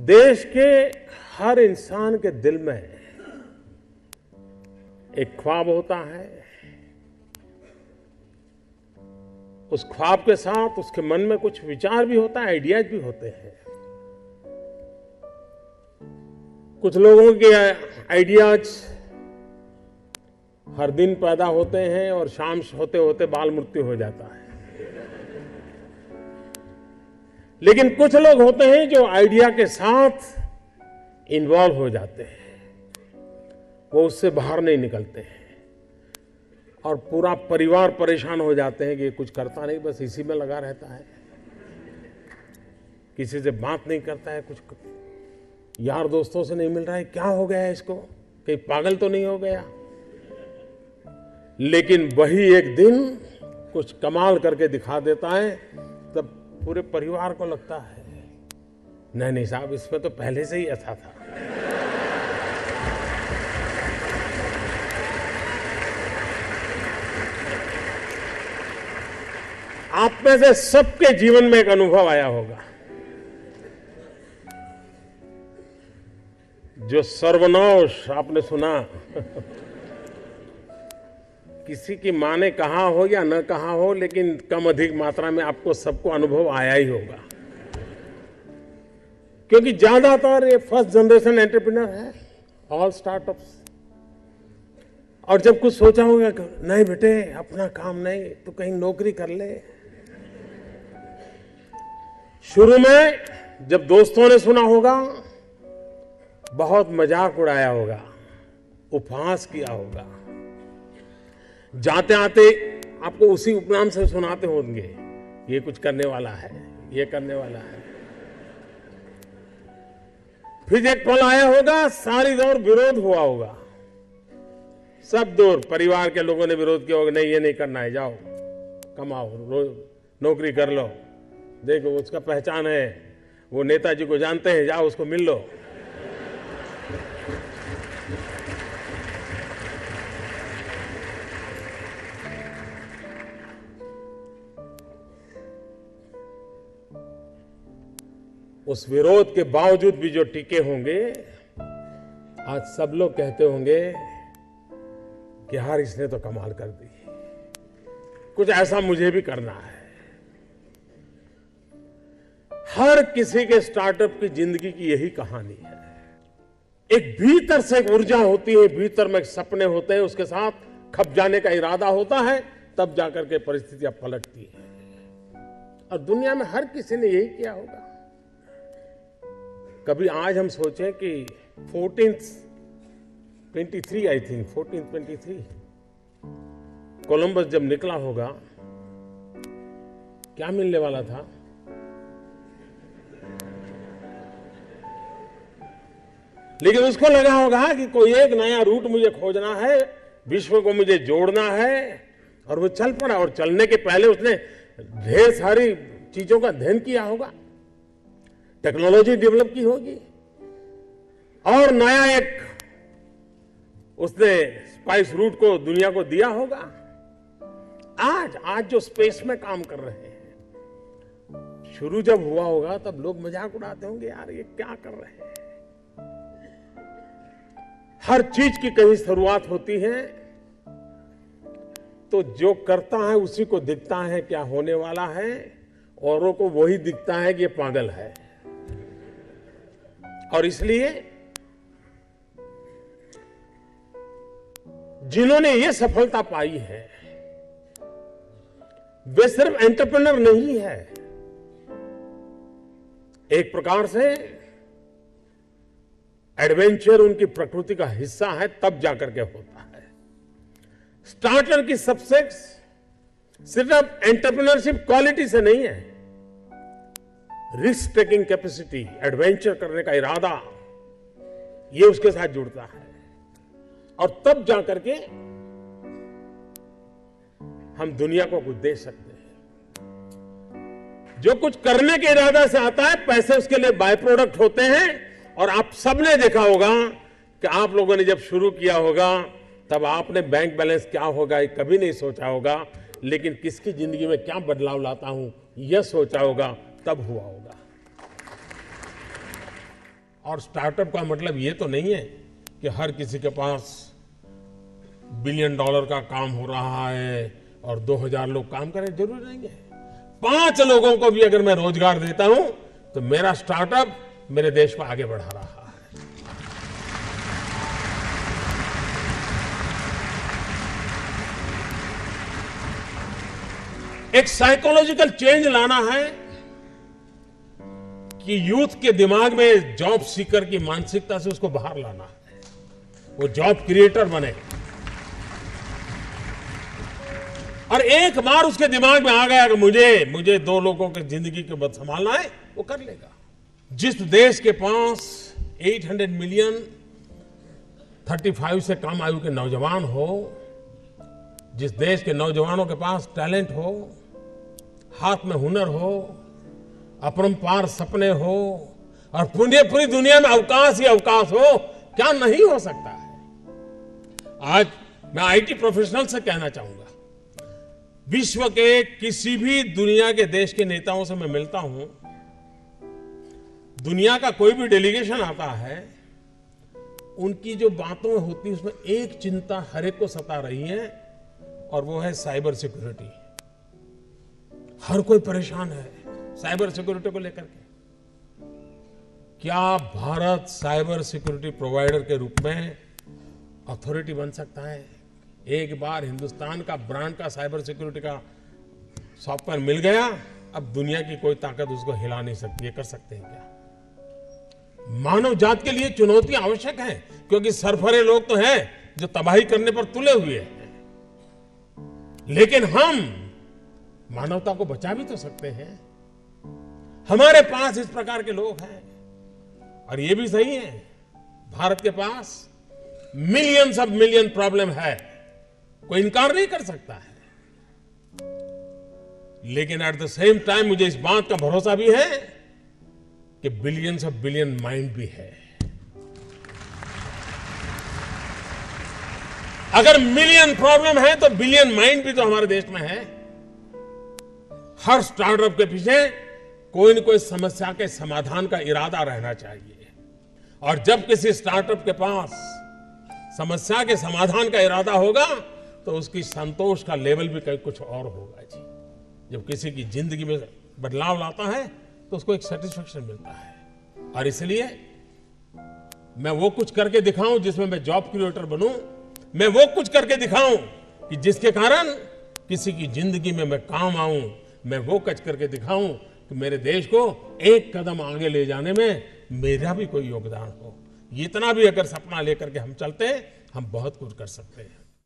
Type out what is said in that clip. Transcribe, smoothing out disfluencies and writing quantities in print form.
देश के हर इंसान के दिल में एक ख्वाब होता है। उस ख्वाब के साथ उसके मन में कुछ विचार भी होता है, आइडियाज भी होते हैं। कुछ लोगों के आइडियाज हर दिन पैदा होते हैं और शाम होते होते बाल मृत्यु हो जाता है। लेकिन कुछ लोग होते हैं जो आइडिया के साथ इन्वॉल्व हो जाते हैं, वो उससे बाहर नहीं निकलते हैं और पूरा परिवार परेशान हो जाते हैं कि ये कुछ करता नहीं, बस इसी में लगा रहता है, किसी से बात नहीं करता है, कुछ यार दोस्तों से नहीं मिल रहा है, क्या हो गया है इसको, कहीं पागल तो नहीं हो गया। लेकिन वही एक दिन कुछ कमाल करके दिखा देता है, तब पूरे परिवार को लगता है नहीं नहीं साहब, इसमें तो पहले से ही ऐसा था। आप में से सबके जीवन में एक अनुभव आया होगा, जो सर्वनाश आपने सुना। किसी की मां ने कहा हो या न कहा हो, लेकिन कम अधिक मात्रा में आपको सबको अनुभव आया ही होगा, क्योंकि ज्यादातर ये फर्स्ट जनरेशन एंटरप्रेन्योर है, ऑल स्टार्टअप्स। और जब कुछ सोचा होगा नहीं बेटे अपना काम नहीं तो कहीं नौकरी कर ले। शुरू में जब दोस्तों ने सुना होगा बहुत मजाक उड़ाया होगा, उपहास किया होगा, जाते आते आपको उसी उपनाम से सुनाते होंगे, ये कुछ करने वाला है, ये करने वाला है। फिर एक पल आया होगा, सारी दौर विरोध हुआ होगा, सब दूर परिवार के लोगों ने विरोध किया होगा, नहीं ये नहीं करना है, जाओ कमाओ, नौकरी कर लो, देखो उसका पहचान है, वो नेताजी को जानते हैं, जाओ उसको मिल लो। उस विरोध के बावजूद भी जो टिके होंगे, आज सब लोग कहते होंगे कि यार इसने तो कमाल कर दी, कुछ ऐसा मुझे भी करना है। हर किसी के स्टार्टअप की जिंदगी की यही कहानी है। एक भीतर से एक ऊर्जा होती है, भीतर में सपने होते हैं, उसके साथ खप जाने का इरादा होता है, तब जाकर के परिस्थितियां पलटती है। और दुनिया में हर किसी ने यही किया होगा। कभी आज हम सोचें कि 1423 आई थिंक 1423 कोलंबस जब निकला होगा, क्या मिलने वाला था? लेकिन उसको लगा होगा कि कोई एक नया रूट मुझे खोजना है, विश्व को मुझे जोड़ना है, और वो चल पड़ा। और चलने के पहले उसने ढेर सारी चीजों का अध्ययन किया होगा, टेक्नोलॉजी डेवलप की होगी, और नया एक उसने स्पाइस रूट को दुनिया को दिया होगा। आज जो स्पेस में काम कर रहे हैं, शुरू जब हुआ होगा तब लोग मजाक उड़ाते होंगे, यार ये क्या कर रहे हैं। हर चीज की कहीं शुरुआत होती है, तो जो करता है उसी को दिखता है क्या होने वाला है, औरों को वही दिखता है कि ये पागल है। और इसलिए जिन्होंने ये सफलता पाई है, वे सिर्फ एंटरप्रेन्योर नहीं है, एक प्रकार से एडवेंचर उनकी प्रकृति का हिस्सा है, तब जाकर के होता है। स्टार्टर की सक्सेस सिर्फ एंटरप्रेन्योरशिप क्वालिटी से नहीं है, रिस्क टेकिंग कैपेसिटी, एडवेंचर करने का इरादा, ये उसके साथ जुड़ता है। और तब जाकर के हम दुनिया को कुछ दे सकते हैं। जो कुछ करने के इरादा से आता है, पैसे उसके लिए बाय प्रोडक्ट होते हैं। और आप सबने देखा होगा कि आप लोगों ने जब शुरू किया होगा, तब आपने बैंक बैलेंस क्या होगा ये कभी नहीं सोचा होगा, लेकिन किसकी जिंदगी में क्या बदलाव लाता हूं यह सोचा होगा, तब हुआ होगा। और स्टार्टअप का मतलब ये तो नहीं है कि हर किसी के पास $1 बिलियन का काम हो रहा है और 2000 लोग काम करें, जरूरी नहीं है। 5 लोगों को भी अगर मैं रोजगार देता हूं तो मेरा स्टार्टअप मेरे देश को आगे बढ़ा रहा है। एक साइकोलॉजिकल चेंज लाना है कि यूथ के दिमाग में जॉब सीकर की मानसिकता से उसको बाहर लाना है, वो जॉब क्रिएटर बने। और एक बार उसके दिमाग में आ गया कि मुझे 2 लोगों की जिंदगी को बद संभालना है, वो कर लेगा। जिस देश के पास 800 मिलियन 35 से कम आयु के नौजवान हो, जिस देश के नौजवानों के पास टैलेंट हो, हाथ में हुनर हो, अपरंपार सपने हो और पूरी दुनिया में अवकाश ही अवकाश हो, क्या नहीं हो सकता है। आज मैं आईटी प्रोफेशनल से कहना चाहूंगा, विश्व के किसी भी दुनिया के देश के नेताओं से मैं मिलता हूं, दुनिया का कोई भी डेलीगेशन आता है, उनकी जो बातों होती है उसमें एक चिंता हर एक को सता रही है और वो है साइबर सिक्योरिटी। हर कोई परेशान है साइबर सिक्योरिटी को लेकर के। क्या भारत साइबर सिक्योरिटी प्रोवाइडर के रूप में अथॉरिटी बन सकता है? एक बार हिंदुस्तान का ब्रांड का साइबर सिक्योरिटी का सॉफ्टवेयर मिल गया, अब दुनिया की कोई ताकत उसको हिला नहीं सकती। ये कर सकते हैं क्या? मानव जात के लिए चुनौती आवश्यक है, क्योंकि सरफरे लोग तो हैं जो तबाही करने पर तुले हुए हैं, लेकिन हम मानवता को बचा भी तो सकते हैं। हमारे पास इस प्रकार के लोग हैं। और ये भी सही है, भारत के पास मिलियंस ऑफ मिलियन प्रॉब्लम है, कोई इनकार नहीं कर सकता है। लेकिन एट द सेम टाइम मुझे इस बात का भरोसा भी है कि बिलियंस ऑफ बिलियन माइंड भी है। अगर मिलियन प्रॉब्लम है तो बिलियन माइंड भी तो हमारे देश में है। हर स्टार्टअप के पीछे कोई न कोई समस्या के समाधान का इरादा रहना चाहिए। और जब किसी स्टार्टअप के पास समस्या के समाधान का इरादा होगा तो उसकी संतोष का लेवल भी कहीं कुछ और होगा जी। जब किसी की जिंदगी में बदलाव लाता है तो उसको एक सेटिस्फेक्शन मिलता है। और इसलिए मैं वो कुछ करके दिखाऊं जिसमें मैं जॉब क्रिएटर बनूं, मैं वो कुछ करके दिखाऊं कि जिसके कारण किसी की जिंदगी में मैं काम आऊं, मैं वो कुछ करके दिखाऊं कि मेरे देश को एक कदम आगे ले जाने में मेरा भी कोई योगदान हो। इतना भी अगर सपना लेकर के हम चलते हैं, हम बहुत कुछ कर सकते हैं।